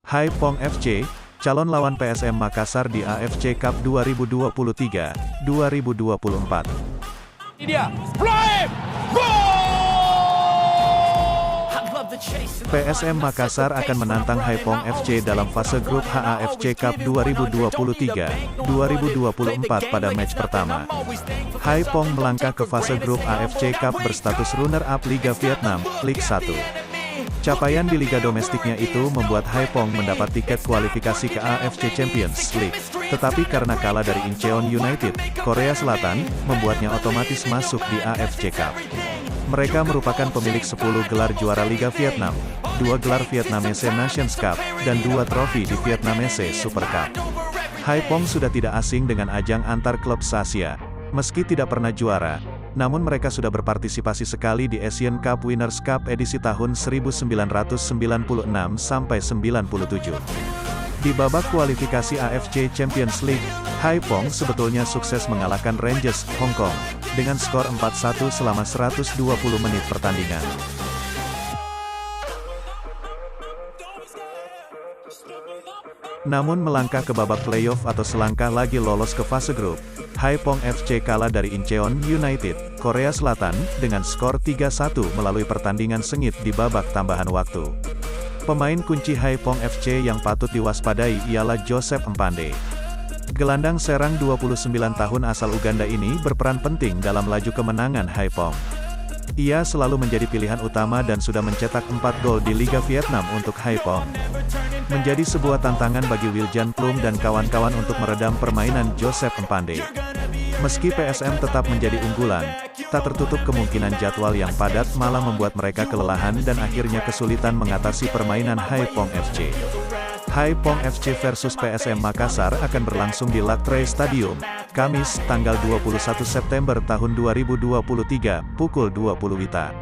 Haipong FC, calon lawan PSM Makassar di AFC Cup 2023-2024. Ini dia, Flaim! PSM Makassar akan menantang Haipong FC dalam fase grup AFC Cup 2023-2024 pada match pertama. Haipong melangkah ke fase grup AFC Cup berstatus runner-up Liga Vietnam, Ligue 1. Capaian di liga domestiknya itu membuat Haipong mendapat tiket kualifikasi ke AFC Champions League. Tetapi karena kalah dari Incheon United, Korea Selatan, membuatnya otomatis masuk di AFC Cup. Mereka merupakan pemilik 10 gelar juara Liga Vietnam, 2 gelar Vietnamese Nations Cup, dan 2 trofi di Vietnamese Super Cup. Haipong sudah tidak asing dengan ajang antar klub Asia. Meski tidak pernah juara, namun mereka sudah berpartisipasi sekali di Asian Cup Winners' Cup edisi tahun 1996-97. Di babak kualifikasi AFC Champions League, Haipong sebetulnya sukses mengalahkan Rangers, Hong Kong, dengan skor 4-1 selama 120 menit pertandingan. Namun melangkah ke babak playoff atau selangkah lagi lolos ke fase grup, Haipong FC kalah dari Incheon United, Korea Selatan, dengan skor 3-1 melalui pertandingan sengit di babak tambahan waktu. Pemain kunci Haipong FC yang patut diwaspadai ialah Joseph Mpande. Gelandang serang 29 tahun asal Uganda ini berperan penting dalam laju kemenangan Haipong. Ia selalu menjadi pilihan utama dan sudah mencetak 4 gol di Liga Vietnam untuk Haipong. Menjadi sebuah tantangan bagi Wiljan Plum dan kawan-kawan untuk meredam permainan Joseph Mpande. Meski PSM tetap menjadi unggulan, tak tertutup kemungkinan jadwal yang padat malah membuat mereka kelelahan dan akhirnya kesulitan mengatasi permainan Haipong FC. Haipong FC versus PSM Makassar akan berlangsung di Latre Stadium, Kamis, tanggal 21 September tahun 2023, pukul 20 WITA.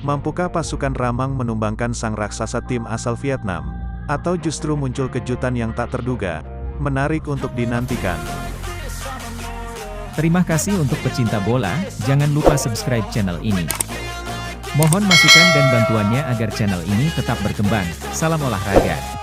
Mampukah pasukan Ramang menumbangkan sang raksasa tim asal Vietnam? Atau justru muncul kejutan yang tak terduga? Menarik untuk dinantikan. Terima kasih untuk pecinta bola, jangan lupa subscribe channel ini. Mohon masukan dan bantuannya agar channel ini tetap berkembang. Salam olahraga.